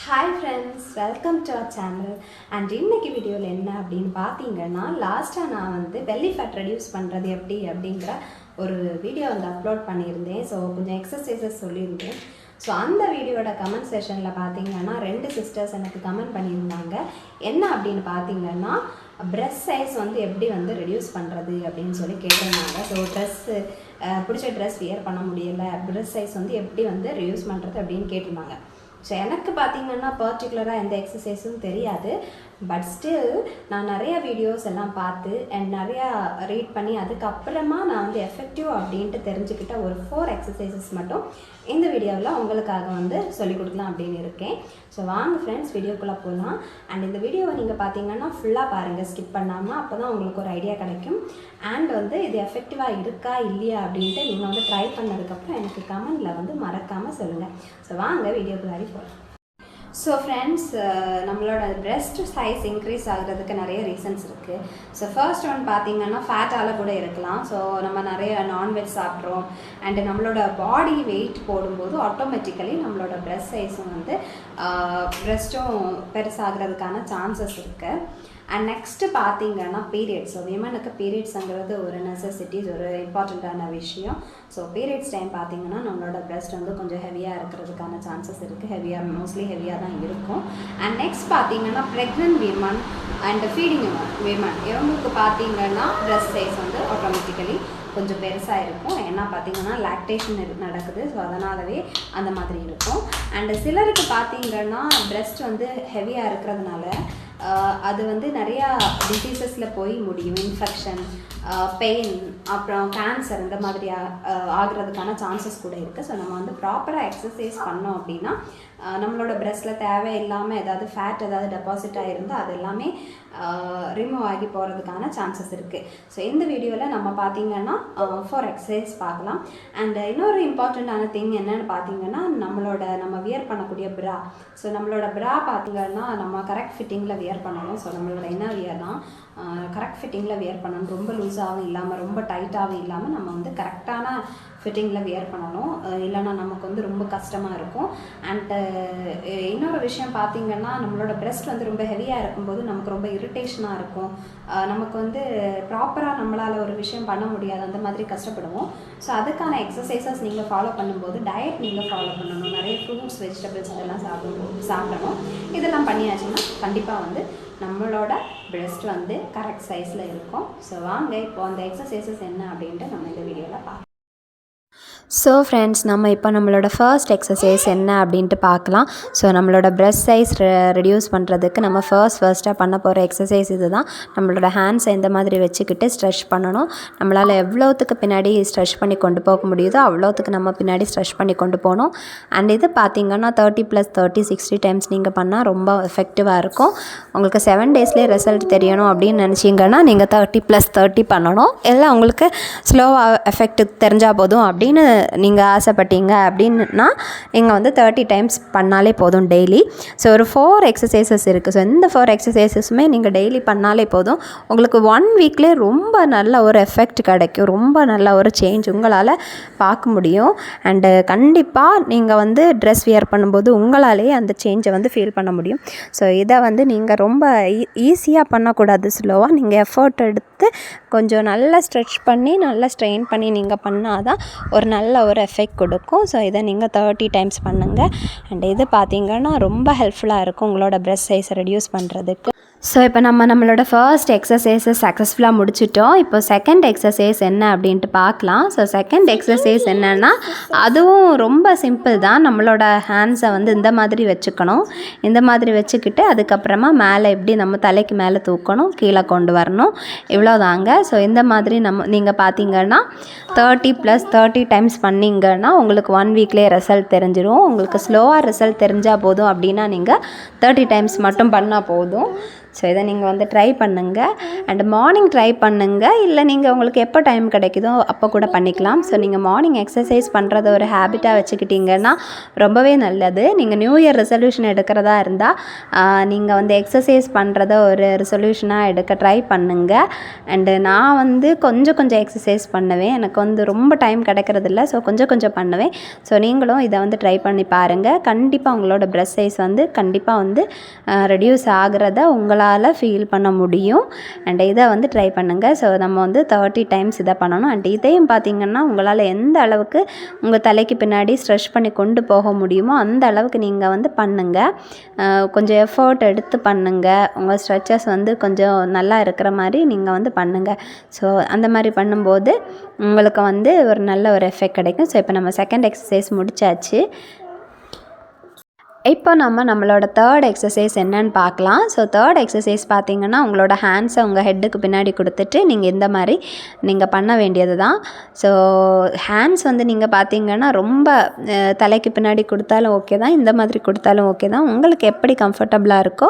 Hi friends, welcome to our channel. And இன்னைக்கு வீடியோவில் என்ன அப்படின்னு பார்த்தீங்கன்னா, லாஸ்ட்டாக நான் பெல்லி ஃபேட் ரெடியூஸ் பண்ணுறது எப்படி அப்படிங்கிற ஒரு வீடியோ அப்லோட் பண்ணியிருந்தேன். ஸோ கொஞ்சம் எக்ஸசைசஸ் சொல்லியிருந்தேன். ஸோ அந்த வீடியோட கமெண்ட் செஷனில் பார்த்தீங்கன்னா 2 சிஸ்டர்ஸ் எனக்கு கமெண்ட் பண்ணியிருந்தாங்க. என்ன அப்படின்னு பார்த்தீங்கன்னா, ப்ரெஸ்ட் சைஸ் எப்படி ரெடியூஸ் பண்ணுறது அப்படின்னு சொல்லி கேட்டிருந்தாங்க. ஸோ பிடிச்ச ட்ரெஸ் வியர் பண்ண முடியலை, ப்ரெஸ்ட் சைஸ் எப்படி ரெடியூஸ் பண்ணுறது அப்படின்னு கேட்டிருந்தாங்க. ஸோ எனக்கு பார்த்தீங்கன்னா பர்டிகுலராக எந்த எக்ஸசைஸும் தெரியாது. பட் ஸ்டில் நான் நிறையா வீடியோஸ் எல்லாம் பார்த்து அண்ட் நிறையா ரீட் பண்ணி அதுக்கப்புறமா நான் எஃபெக்டிவ் அப்படின்ட்டு தெரிஞ்சுக்கிட்ட ஒரு 4 எக்ஸசைசஸ் மட்டும் இந்த வீடியோவில் உங்களுக்காக சொல்லிக் கொடுக்கலாம் அப்படின்னு இருக்கேன். ஸோ வாங்க ஃப்ரெண்ட்ஸ், வீடியோக்குள்ளே போகலாம். அண்ட் இந்த வீடியோவை நீங்கள் பார்த்தீங்கன்னா ஃபுல்லாக பாருங்கள், ஸ்கிப் பண்ணாமல். அப்போ தான் உங்களுக்கு ஒரு ஐடியா கிடைக்கும். அண்ட் இது எஃபெக்டிவாக இருக்கா இல்லையா அப்படின்ட்டு நீங்கள் ட்ரை பண்ணதுக்கப்புறம் எனக்கு கமெண்டில் மறக்காமல் சொல்லுங்கள். ஸோ வாங்க வீடியோக்குள்ளாடி போகலாம். ஸோ ஃப்ரெண்ட்ஸ், நம்மளோட ப்ரெஸ்ட் சைஸ் இன்க்ரீஸ் ஆகுறதுக்கு நிறைய ரீசன்ஸ் இருக்குது. ஸோ ஃபர்ஸ்ட் ஒன் பார்த்தீங்கன்னா ஃபேட்டால் கூட இருக்கலாம். ஸோ நம்ம நிறைய நான்வெஜ் சாப்பிட்றோம் அண்டு நம்மளோட பாடி வெயிட் போடும்போது ஆட்டோமேட்டிக்கலி நம்மளோட ப்ரெஸ்ட் சைஸும் ப்ரெஸ்ட்டும் பெருசாகிறதுக்கான சான்சஸ் இருக்குது. அண்ட் நெக்ஸ்ட்டு பார்த்தீங்கன்னா பீரியட்ஸ். ஸோ விமனுக்கு பீரியட்ஸுங்கிறது ஒரு நெசசிட்டிஸ், ஒரு இம்பார்ட்டண்ட்டான விஷயம். ஸோ பீரியட்ஸ் டைம் பார்த்தீங்கன்னா நம்மளோட ப்ரெஸ்ட் கொஞ்சம் ஹெவியாக இருக்கிறதுக்கான சான்சஸ் இருக்குது. மோஸ்ட்லி ஹெவியாக தான் இருக்கும். அண்ட் நெக்ஸ்ட் பார்த்தீங்கன்னா pregnant women and feeding women, இவங்களுக்கு பார்த்தீங்கன்னா ப்ரெஸ்ட் சைஸ் ஆட்டோமேட்டிக்கலி கொஞ்சம் பெருசாக இருக்கும். ஏன்னா பார்த்தீங்கன்னா லாக்டேஷன் நடக்குது. ஸோ அதனாலவே அந்த மாதிரி இருக்கும். அண்டு சிலருக்கு பார்த்தீங்கன்னா ப்ரெஸ்ட் ஹெவியாக இருக்கிறதுனால அது நிறையா டிசீசஸில் போய் முடியும். இன்ஃபெக்ஷன், பெயின், அப்புறம் கேன்சர் இந்த மாதிரி ஆகிறதுக்கான சான்சஸ் கூட இருக்குது. ஸோ நம்ம ப்ராப்பராக எக்ஸசைஸ் பண்ணோம் அப்படின்னா நம்மளோட ப்ரெஸ்ட்டில் தேவையில்லாமல் ஏதாவது ஃபேட் ஏதாவது டெபாசிட் ஆகிருந்தால் அது எல்லாமே ரிமூவ் ஆகி போகிறதுக்கான சான்சஸ் இருக்குது. ஸோ இந்த வீடியோவில் நம்ம பார்த்திங்கன்னா 4 எக்ஸசைஸ் பார்க்கலாம். அண்ட் இன்னொரு இம்பார்ட்டண்ட்டான திங் என்னென்னு பார்த்தீங்கன்னா, நம்ம வியர் பண்ணக்கூடிய ப்ரா. ஸோ நம்மளோட ப்ரா பார்த்திங்கன்னா நம்ம கரெக்ட் ஃபிட்டிங்கில் வியர் பண்ணணும். ஸோ நம்மளோட என்ன வியர்லாம் கரெக்ட் ஃபிட்டிங்கில் வியர் பண்ணணும். ரொம்ப லூஸாகவும் இல்லாமல் ரொம்ப டைட்டாகவும் இல்லாமல் நம்ம கரெக்டான ஃபிட்டிங்கில் வியர் பண்ணணும். இல்லைனா நமக்கு ரொம்ப கஷ்டமாக இருக்கும். அண்டு இன்னொரு விஷயம் பார்த்திங்கன்னா, நம்மளோட ப்ரெஸ்ட் ரொம்ப ஹெவியாக இருக்கும்போது நமக்கு ரொம்ப இரிட்டேஷனாக இருக்கும். நமக்கு ப்ராப்பராக நம்மளால் ஒரு விஷயம் பண்ண முடியாது, அந்த மாதிரி கஷ்டப்படுவோம். ஸோ அதுக்கான எக்ஸசைசஸ் நீங்கள் ஃபாலோ பண்ணும்போது டயட் நீங்கள் ஃபாலோ பண்ணணும். நிறைய ஃப்ரூட்ஸ், வெஜிடபிள்ஸ் இதெல்லாம் சாப்பிடணும். இதெல்லாம் பண்ணியாச்சுன்னா கண்டிப்பாக நம்மளோட ப்ரெஸ்ட் கரெக்ட் சைஸில் இருக்கும். ஸோ வாங்க இப்போ அந்த எக்ஸசைசஸ் என்ன அப்படின்ட்டு நம்ம இந்த வீடியோவில் பார்க்கலாம். ஸோ ஃப்ரெண்ட்ஸ், நம்ம இப்போ நம்மளோட ஃபர்ஸ்ட் எக்ஸசைஸ் என்ன அப்படின்ட்டு பார்க்கலாம். ஸோ நம்மளோட ப்ரெஸ்ட் சைஸ் ரெடியூஸ் பண்ணுறதுக்கு நம்ம ஃபர்ஸ்ட்டாக பண்ண போகிற எக்ஸசைஸ் இது தான். நம்மளோட ஹேண்ட்ஸை இந்த மாதிரி வச்சுக்கிட்டு ஸ்ட்ரெச் பண்ணணும். நம்மளால் எவ்வளோத்துக்கு பின்னாடி ஸ்ட்ரெச் பண்ணி கொண்டு போக முடியுதோ அவ்வளோத்துக்கு நம்ம பின்னாடி ஸ்ட்ரெச் பண்ணி கொண்டு போகணும். அண்ட் இது பார்த்திங்கன்னா 30 + 30 60 டைம்ஸ் நீங்கள் பண்ணால் ரொம்ப எஃபெக்டிவாக இருக்கும். உங்களுக்கு 7 டேஸ்லேயே ரிசல்ட் தெரியணும் அப்படின்னு நினச்சிங்கன்னா நீங்கள் 30 + 30 பண்ணணும். இல்லை உங்களுக்கு ஸ்லோவாக எஃபெக்ட் தெரிஞ்சால் போதும் அப்படின்னு நீங்கள் ஆசைப்பட்டீங்க அப்படின்னா நீங்கள் 30 டைம்ஸ் பண்ணாலே போதும் டெய்லி. ஸோ ஒரு 4 எக்ஸசைசஸ் இருக்குது. ஸோ இந்த 4 எக்ஸசைசஸுமே நீங்கள் டெய்லி பண்ணாலே போதும். உங்களுக்கு 1 வீக்லேயே ரொம்ப நல்ல ஒரு எஃபெக்ட் கிடைக்கும். ரொம்ப நல்ல ஒரு சேஞ்ச் உங்களால் பார்க்க முடியும். அண்டு கண்டிப்பாக நீங்கள் ட்ரெஸ் வியர் பண்ணும்போது உங்களாலேயே அந்த சேஞ்சை ஃபீல் பண்ண முடியும். ஸோ இதை நீங்கள் ரொம்ப ஈஸியாக பண்ணக்கூடாது. ஸ்லோவாக நீங்கள் எஃபர்ட் எடுத்து கொஞ்சம் நல்லா ஸ்ட்ரெச் பண்ணி நல்லா ஸ்ட்ரெயின் பண்ணி நீங்கள் பண்ணால் தான் ஒரு நல்ல ஒரு எஃபெக்ட் கொடுக்கும். ஸோ இதை நீங்கள் 30 டைம்ஸ் பண்ணுங்கள். அண்ட் இது பார்த்திங்கன்னா ரொம்ப ஹெல்ப்ஃபுல்லாக இருக்கும் உங்களோட ப்ரெஸ்ட் சைஸை ரெடியூஸ் பண்ணுறதுக்கு. ஸோ இப்போ நம்மளோட ஃபர்ஸ்ட் எக்ஸசைஸை சக்ஸஸ்ஃபுல்லாக முடிச்சிட்டோம். இப்போ செகண்ட் எக்ஸசைஸ் என்ன அப்படின்ட்டு பார்க்கலாம். ஸோ செகண்ட் எக்ஸசைஸ் என்னென்னா அதுவும் ரொம்ப சிம்பிள் தான். நம்மளோட ஹேண்ட்ஸை இந்த மாதிரி வச்சுக்கணும். இந்த மாதிரி வச்சுக்கிட்டு அதுக்கப்புறமா மேலே நம்ம தலைக்கு மேலே தூக்கணும், கீழே கொண்டு வரணும். இவ்வளோதாங்க. ஸோ இந்த மாதிரி நீங்கள் பார்த்தீங்கன்னா 30 + 30 டைம்ஸ் பண்ணிங்கன்னா உங்களுக்கு 1 வீக்லேயே ரிசல்ட் தெரிஞ்சிடும். உங்களுக்கு ஸ்லோவாக ரிசல்ட் தெரிஞ்சால் போதும் அப்படின்னா நீங்கள் 30 டைம்ஸ் மட்டும் பண்ணால் போதும். ஸோ இதை நீங்கள் வந்து ட்ரை பண்ணுங்கள். அண்ட் மார்னிங் ட்ரை பண்ணுங்கள், இல்லை நீங்கள் உங்களுக்கு எப்போ டைம் கிடைக்குதோ அப்போ கூட பண்ணிக்கலாம். ஸோ நீங்கள் மார்னிங் எக்ஸசைஸ் பண்ணுறத ஒரு ஹேபிட்டாக வச்சுக்கிட்டிங்கன்னா ரொம்பவே நல்லது. நீங்கள் நியூ இயர் ரெசல்யூஷன் எடுக்கிறதா இருந்தால் நீங்கள் வந்து எக்ஸசைஸ் பண்ணுறத ஒரு ரெசல்யூஷனாக எடுக்க ட்ரை பண்ணுங்கள். அண்டு நான் வந்து கொஞ்சம் எக்ஸசைஸ் பண்ணுவேன். எனக்கு வந்து ரொம்ப டைம் கிடைக்கிறதில்ல, ஸோ கொஞ்சம் பண்ணுவேன். ஸோ நீங்களும் இதை வந்து ட்ரை பண்ணி பாருங்கள். கண்டிப்பாக உங்களோட பிரஸ்ட் சைஸ் வந்து கண்டிப்பாக வந்து ரெடியூஸ் ஆகிறத உங்களால் ஃபீல் பண்ண முடியும். அண்ட் இதை வந்து ட்ரை பண்ணுங்கள். ஸோ நம்ம வந்து 30 டைம்ஸ் இதை பண்ணணும். அண்ட் இதையும் பார்த்திங்கன்னா உங்களால் எந்த அளவுக்கு உங்கள் தலைக்கு பின்னாடி ஸ்ட்ரெச் பண்ணி கொண்டு போக முடியுமோ அந்த அளவுக்கு நீங்கள் வந்து பண்ணுங்கள். கொஞ்சம் எஃபர்ட் எடுத்து பண்ணுங்கள். உங்கள் ஸ்ட்ரெச்சஸ் வந்து கொஞ்சம் நல்லா இருக்கிற மாதிரி நீங்கள் வந்து பண்ணுங்கள். ஸோ அந்த மாதிரி பண்ணும்போது உங்களுக்கு வந்து ஒரு நல்ல ஒரு எஃபெக்ட் கிடைக்கும். ஸோ இப்போ நம்ம செகண்ட் எக்ஸசைஸ் முடிச்சாச்சு. இப்போ நம்மளோட தேர்ட் எக்ஸசைஸ் என்னன்னு பார்க்கலாம். ஸோ தேர்ட் எக்ஸசைஸ் பார்த்திங்கன்னா உங்களோட ஹேண்ட்ஸை உங்கள் ஹெட்டுக்கு பின்னாடி கொடுத்துட்டு நீங்கள் இந்த மாதிரி நீங்கள் பண்ண வேண்டியது தான். ஸோ ஹேண்ட்ஸ் வந்து நீங்கள் பார்த்திங்கன்னா ரொம்ப தலைக்கு பின்னாடி கொடுத்தாலும் ஓகே தான், இந்த மாதிரி கொடுத்தாலும் ஓகே தான். உங்களுக்கு எப்படி கம்ஃபர்டபுளாக இருக்கோ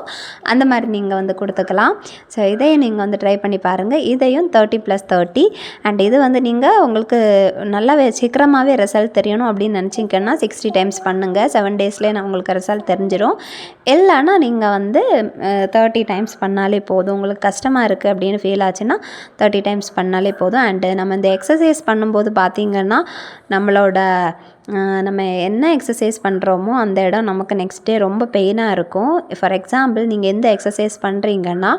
அந்த மாதிரி நீங்கள் வந்து கொடுத்துக்கலாம். ஸோ இதையும் நீங்கள் வந்து ட்ரை பண்ணி பாருங்கள். இதையும் 30+30. அண்ட் இது வந்து நீங்கள் உங்களுக்கு நல்லாவே சீக்கிரமாகவே ரிசல்ட் தெரியணும் அப்படின்னு நினச்சிங்கன்னா 60 டைம்ஸ் பண்ணுங்கள். 7 டேஸ்லேயே நான் உங்களுக்கு ரிசல்ட் தெரிஞ்சிடும். இல்லைன்னா நீங்கள் வந்து 30 டைம்ஸ் பண்ணாலே போதும். உங்களுக்கு கஷ்டமாக இருக்குது அப்படின்னு ஃபீல் ஆச்சுன்னா 30 டைம்ஸ் பண்ணாலே போதும். அண்டு நம்ம இந்த எக்ஸசைஸ் பண்ணும்போது பார்த்திங்கன்னா நம்ம என்ன எக்ஸசைஸ் பண்ணுறோமோ அந்த இடம் நமக்கு நெக்ஸ்ட் டே ரொம்ப பெயினாக இருக்கும். ஃபார் எக்ஸாம்பிள் நீங்கள் எந்த எக்ஸசைஸ் பண்ணுறீங்கன்னா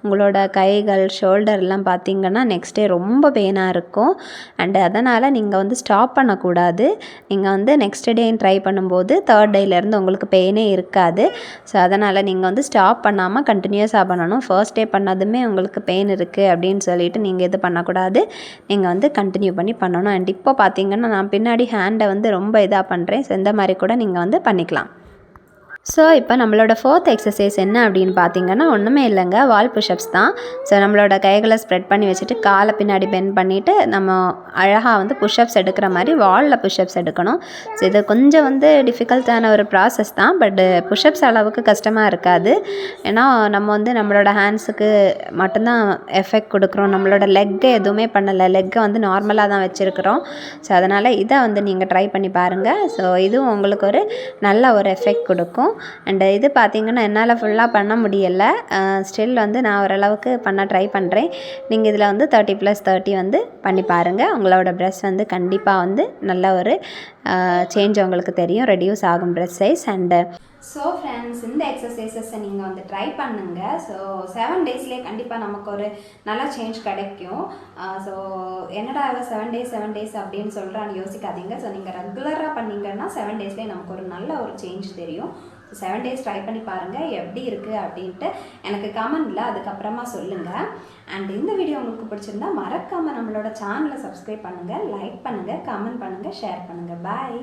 உங்களோட கைகள் ஷோல்டர்லாம் பார்த்திங்கன்னா நெக்ஸ்ட் டே ரொம்ப பெயினாக இருக்கும். அண்டு அதனால் நீங்கள் வந்து ஸ்டாப் பண்ணக்கூடாது. நீங்கள் வந்து நெக்ஸ்ட் டே ட்ரை பண்ணும்போது 3rd டேலேருந்து உங்களுக்கு பெயினே இருக்காது. ஸோ அதனால் நீங்கள் வந்து ஸ்டாப் பண்ணாமல் கண்டினியூஸாக பண்ணணும். ஃபர்ஸ்ட் டே பண்ணதுமே உங்களுக்கு பெயின் இருக்குது அப்படின்னு சொல்லிட்டு நீங்கள் இது பண்ணக்கூடாது. நீங்கள் வந்து கண்டினியூ பண்ணி பண்ணணும். அண்ட் இப்போ பார்த்திங்கன்னா நான் பின்னாடி ஹேண்டை வந்து ரொம்ப இதாக பண்ணுறேன். ஸோ இந்த மாதிரி கூட நீங்கள் வந்து பண்ணிக்கலாம். ஸோ இப்போ நம்மளோட 4th எக்ஸசைஸ் என்ன அப்படின்னு பார்த்திங்கன்னா ஒன்றுமே இல்லைங்க, வால் புஷ்அப்ஸ் தான். ஸோ நம்மளோட கைகளை ஸ்ப்ரெட் பண்ணி வச்சுட்டு காலை பின்னாடி பெண்ட் பண்ணிவிட்டு நம்ம அழகாக வந்து புஷ்அப்ஸ் எடுக்கிற மாதிரி வாலில் புஷ்அப்ஸ் எடுக்கணும். ஸோ இது கொஞ்சம் வந்து டிஃபிகல்ட்டான ஒரு ப்ராசஸ் தான். பட் புஷ்அப்ஸ் அளவுக்கு கஷ்டமாக இருக்காது. ஏன்னா நம்ம வந்து நம்மளோட ஹேண்ட்ஸுக்கு மட்டும்தான் எஃபெக்ட் கொடுக்குறோம். நம்மளோட லெக்கை எதுவுமே பண்ணலை, லெக்கை வந்து நார்மலாக தான் வச்சுருக்கிறோம். ஸோ அதனால் இதை வந்து நீங்கள் ட்ரை பண்ணி பாருங்கள். ஸோ இதுவும் உங்களுக்கு ஒரு நல்ல ஒரு எஃபெக்ட் கொடுக்கும். அண்டு இது பார்த்திங்கன்னா என்னால் ஃபுல்லாக பண்ண முடியலை. ஸ்டில் வந்து நான் ஓரளவுக்கு பண்ண ட்ரை பண்ணுறேன். நீங்கள் இதில் வந்து 30+30 வந்து பண்ணி பாருங்கள். உங்களோட பிரஸ்ட் வந்து கண்டிப்பாக வந்து நல்ல ஒரு சேஞ்ச் உங்களுக்கு தெரியும், ரெடியூஸ் ஆகும் breast size. And so friends, இந்த எக்ஸசைசஸை நீங்கள் வந்து ட்ரை பண்ணுங்கள். ஸோ 7 டேஸ்லேயே கண்டிப்பாக நமக்கு ஒரு நல்ல சேஞ்ச் கிடைக்கும். ஸோ என்னடா 7 டேஸ் அப்படின்னு சொல்கிறான்னு யோசிக்காதீங்க. ஸோ நீங்கள் ரெகுலராக பண்ணிங்கன்னா 7 டேஸ்லேயே நமக்கு ஒரு நல்ல ஒரு சேஞ்ச் தெரியும். 7 டேஸ் ட்ரை பண்ணி பாருங்கள் எப்படி இருக்குது அப்படின்ட்டு எனக்கு கமெண்டில் அதுக்கப்புறமா சொல்லுங்கள். அண்ட் இந்த வீடியோ உங்களுக்கு பிடிச்சிருந்தா மறக்காமல் நம்மளோட சேனலை சப்ஸ்கிரைப் பண்ணுங்கள், லைக் பண்ணுங்கள், கமெண்ட் பண்ணுங்கள், ஷேர் பண்ணுங்கள். பாய்.